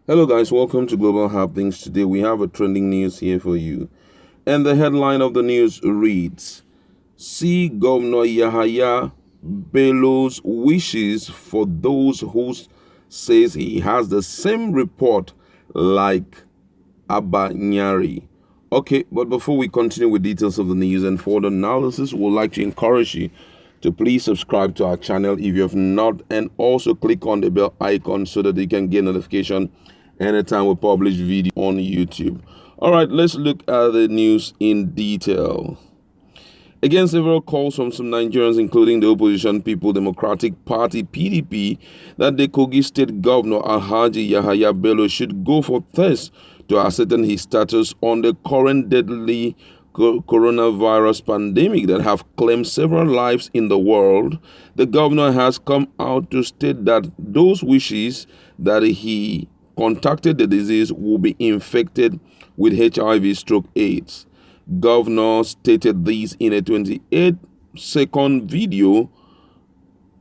Hello guys, welcome to Global Happenings. Today we have a trending news here for you. And the headline of the news reads, See Governor Yahaya Bello's wishes for those who says he has the same report like Abba Kyari. Okay, but before we continue with details of the news and further analysis, we'd like to encourage you to please subscribe to our channel if you have not, and also click on the bell icon so that you can get notification anytime we publish video on YouTube. All right, let's look at the news in detail. Against several calls from some Nigerians, including the opposition People Democratic Party (PDP), that the Kogi State Governor Alhaji Yahaya Bello should go for tests to ascertain his status on the current deadly coronavirus pandemic that have claimed several lives in the world, the governor has come out to state that those wishes that he contracted the disease will be infected with HIV/AIDS. Governor stated this in a 28-second video.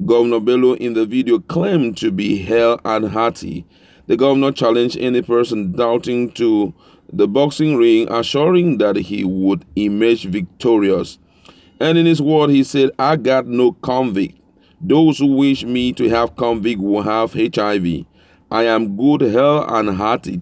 Governor Bello in the video claimed to be hale and hearty. The governor challenged any person doubting to the boxing ring, assuring that he would emerge victorious. And in his word, he said, I got no convict. Those who wish me to have convict will have HIV. I am good, hale and hearty.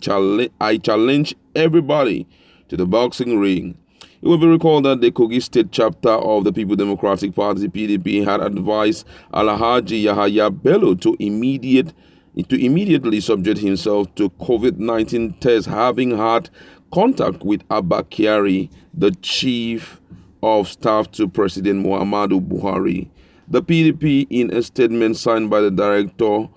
I challenge everybody to the boxing ring. It will be recalled that the Kogi State chapter of the People Democratic Party (PDP) had advised Alhaji Yahaya Bello to immediately subject himself to COVID-19 tests, having had contact with Abba Kyari, the chief of staff to President Muhammadu Buhari. The PDP, in a statement signed by the director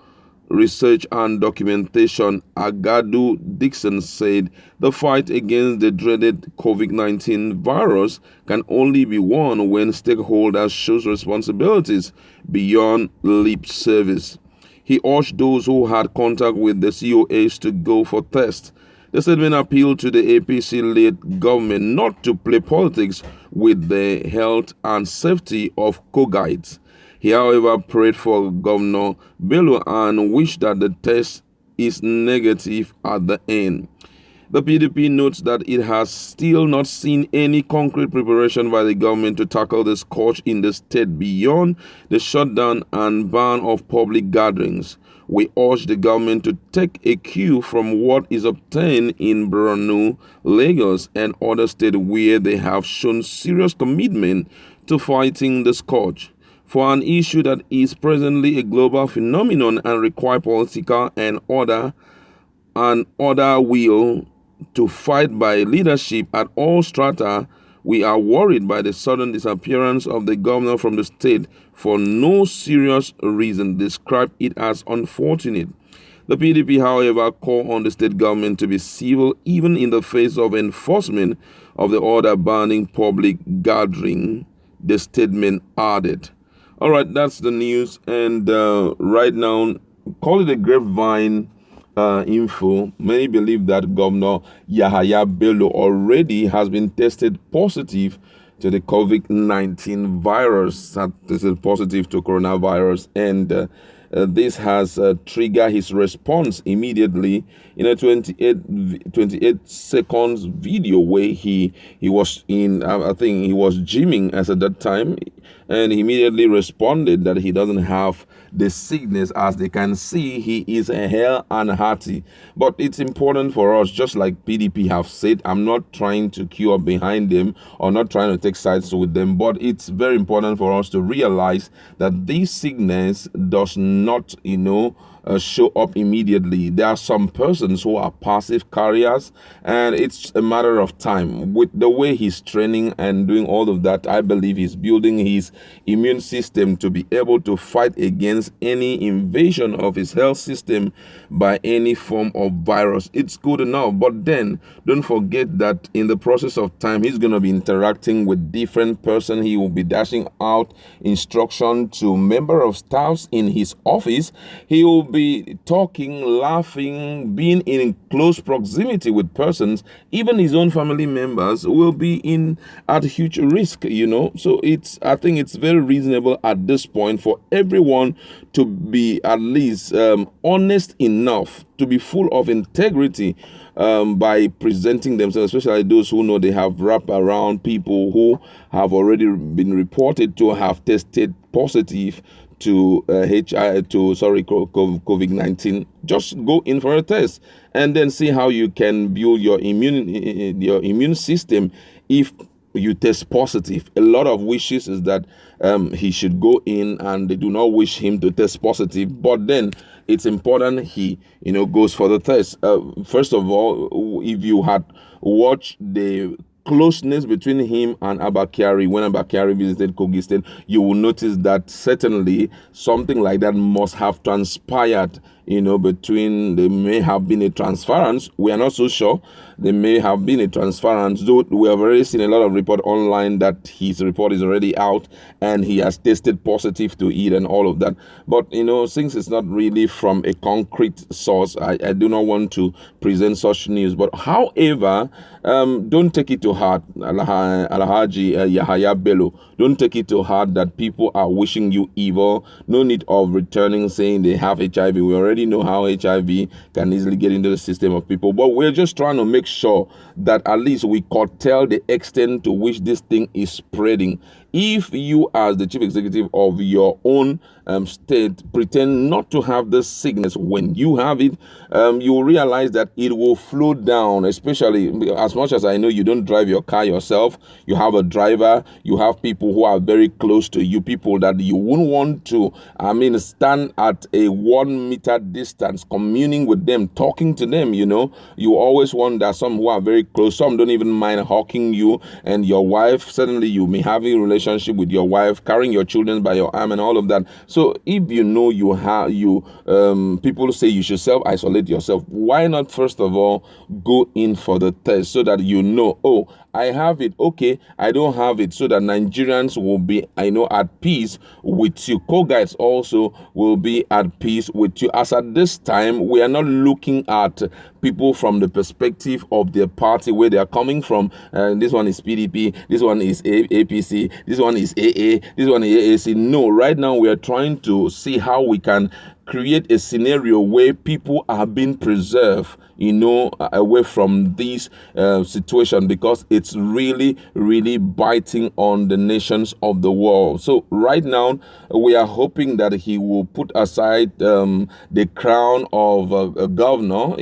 Research and Documentation, Agadu Dixon, said the fight against the dreaded COVID-19 virus can only be won when stakeholders show responsibilities beyond lip service. He urged those who had contact with the COAs to go for tests. The statement appealed to the APC-led government not to play politics with the health and safety of Kogites. He, however, prayed for Governor Bello and wished that the test is negative at the end. The PDP notes that it has still not seen any concrete preparation by the government to tackle the scourge in the state beyond the shutdown and ban of public gatherings. We urge the government to take a cue from what is obtained in Borno, Lagos, and other states where they have shown serious commitment to fighting the scourge. For an issue that is presently a global phenomenon and requires political and other will to fight by leadership at all strata, we are worried by the sudden disappearance of the governor from the state for no serious reason. Describe it as unfortunate. The PDP, however, called on the state government to be civil even in the face of enforcement of the order banning public gathering, the statement added. All right, that's the news. And right now, call it a grapevine info. Many believe that Governor Yahaya Bello already has been tested positive to the COVID-19 virus, tested positive to coronavirus, and this has triggered his response immediately in a 28 seconds video where he was in, I think he was gymming as at that time, and he immediately responded that he doesn't have the sickness. As they can see, he is a hale and hearty. But it's important for us, just like PDP have said, I'm not trying to queue up behind them or not trying to take sides with them, but it's very important for us to realize that this sickness does not, show up immediately. There are some persons who are passive carriers, and it's a matter of time. With the way he's training and doing all of that, I believe he's building his immune system to be able to fight against any invasion of his health system by any form of virus. It's good enough, but then don't forget that in the process of time, he's going to be interacting with different persons. He will be dashing out instruction to member of staffs in his office. He will be talking, laughing, being in close proximity with persons, even his own family members will be at huge risk, So I think it's very reasonable at this point for everyone to be at least honest enough to be full of integrity by presenting themselves, especially those who know they have wrapped around people who have already been reported to have tested positive to COVID-19. Just go in for a test and then see how you can build your immune system if you test positive. A lot of wishes is that he should go in, and they do not wish him to test positive, but then it's important he goes for the test. First of all, if you had watched the closeness between him and Abba Kyari when Abba Kyari visited Kogi State, you will notice that certainly something like that must have transpired between. There may have been a transference. We are not so sure. There may have been a transference, though we have already seen a lot of report online that his report is already out and he has tested positive to it and all of that. But since it's not really from a concrete source, I do not want to present such news. But however, don't take it to heart, Alhaji Yahaya Bello. Don't take it to heart that people are wishing you evil. No need of returning saying they have HIV. We already know how HIV can easily get into the system of people. But we're just trying to make sure that at least we curtail the extent to which this thing is spreading. If you, as the chief executive of your own state, pretend not to have this sickness, when you have it, you will realize that it will flow down, especially as much as I know you don't drive your car yourself. You have a driver, you have people who are very close to you, people that you wouldn't want to, stand at a 1 meter distance, communing with them, talking to them, You always want that some who are very close, some don't even mind hugging you and your wife. Suddenly you may have a relationship with your wife, carrying your children by your arm and all of that. So if people say you should self-isolate yourself, why not first of all go in for the test so that oh, I have it, okay, I don't have it, so that Nigerians will be, at peace with you. Co-guides also will be at peace with you. As at this time, we are not looking at people from the perspective of their party, where they are coming from. This one is PDP, this one is APC, this one is AA, this one is AAC. No, right now we are trying to see how we can create a scenario where people are being preserved, away from this situation, because it's really, really biting on the nations of the world. So right now, we are hoping that he will put aside the crown of a governor,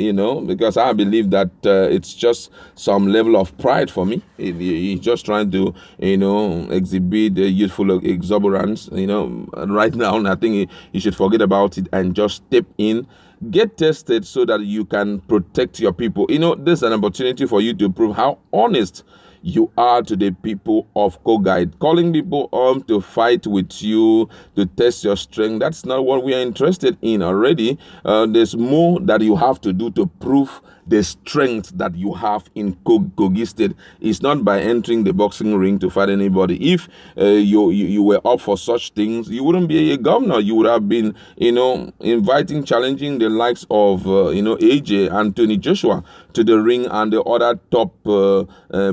because I believe that it's just some level of pride for me. He's just trying to, exhibit the youthful exuberance, right now. I think he should forget about it and just step in, get tested so that you can protect your people. This is an opportunity for you to prove how honest you are to the people of Kogi. Calling people on to fight with you, to test your strength, that's not what we are interested in already. There's more that you have to do to prove the strength that you have in Kogi State. It's not by entering the boxing ring to fight anybody. If you were up for such things, you wouldn't be a governor. You would have been, challenging the likes of, AJ, Anthony Joshua to the ring, and the other top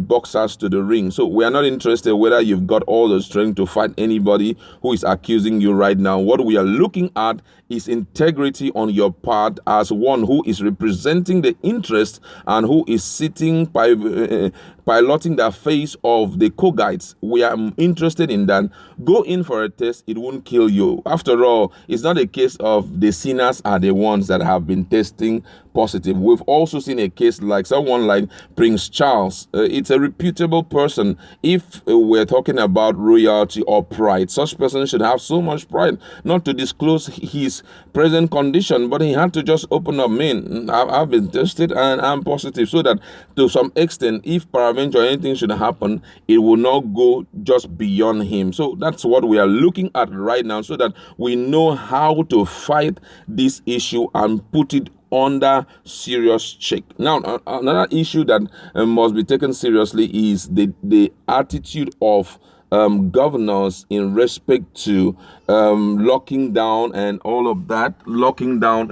boxers to the ring. So we are not interested whether you've got all the strength to fight anybody who is accusing you right now. What we are looking at is integrity on your part as one who is representing the interest and who is sitting piloting the face of the Kogites. We are interested in that. Go in for a test. It won't kill you. After all, it's not a case of the sinners are the ones that have been testing positive. We've also seen a case like someone like Prince Charles. It's a reputable person. If we're talking about royalty or pride, such person should have so much pride not to disclose his present condition, but he had to just open up. I've been tested and I'm positive, so that to some extent, if peradventure anything should happen, it will not go just beyond him. So that's what we are looking at right now, so that we know how to fight this issue and put it under serious check. Now, another issue that must be taken seriously is the attitude of governors in respect to locking down and all of that, locking down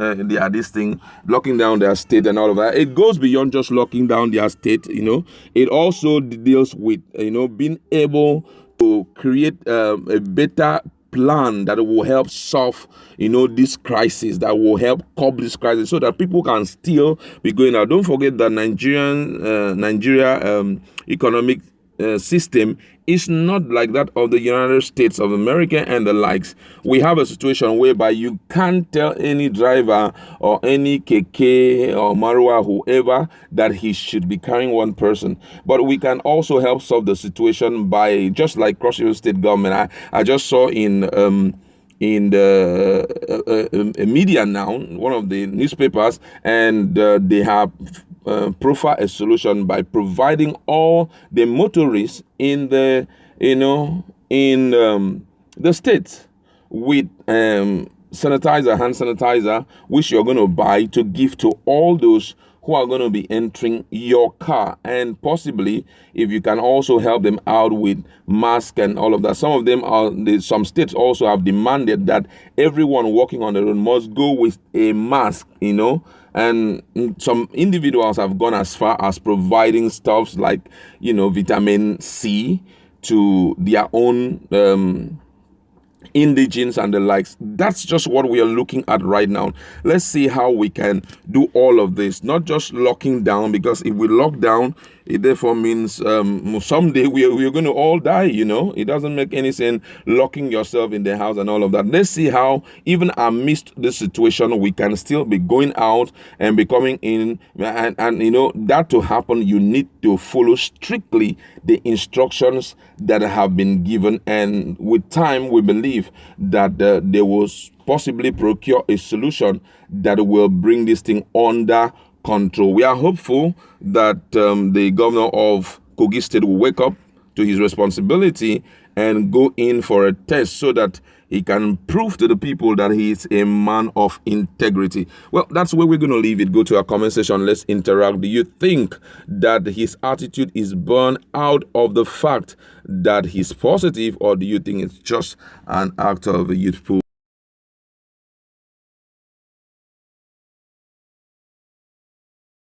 locking down their state and all of that. It goes beyond just locking down their state. It also deals with being able to create a better plan that will help solve this crisis, that will help curb this crisis, so that people can still be going out. Don't forget that Nigeria economic system is not like that of the United States of America and the likes. We have a situation whereby you can't tell any driver or any keke or marua, whoever, that he should be carrying one person. But we can also help solve the situation by, just like Cross River State government. I just saw in the media now, one of the newspapers, and they have profile a solution by providing all the motorists in the the states with hand sanitizer, which you're going to buy to give to all those who are going to be entering your car. And possibly, if you can also help them out with masks and all of that. Some of them some states also have demanded that everyone walking on the road must go with a mask, and some individuals have gone as far as providing stuffs like, vitamin C to their own indigents and the likes. That's just what we are looking at right now. Let's see how we can do all of this, not just locking down, because if we lock down, it therefore means someday we're going to all die. It doesn't make any sense locking yourself in the house and all of that. Let's see how, even amidst this situation, we can still be going out and be coming in. And that to happen, you need to follow strictly the instructions that have been given. And with time, we believe that they will possibly procure a solution that will bring this thing under control. We are hopeful that the governor of Kogi State will wake up to his responsibility and go in for a test so that he can prove to the people that he is a man of integrity. Well, that's where we're going to leave it. Go to our comment section. Let's interact. Do you think that his attitude is born out of the fact that he's positive, or do you think it's just an act of youthful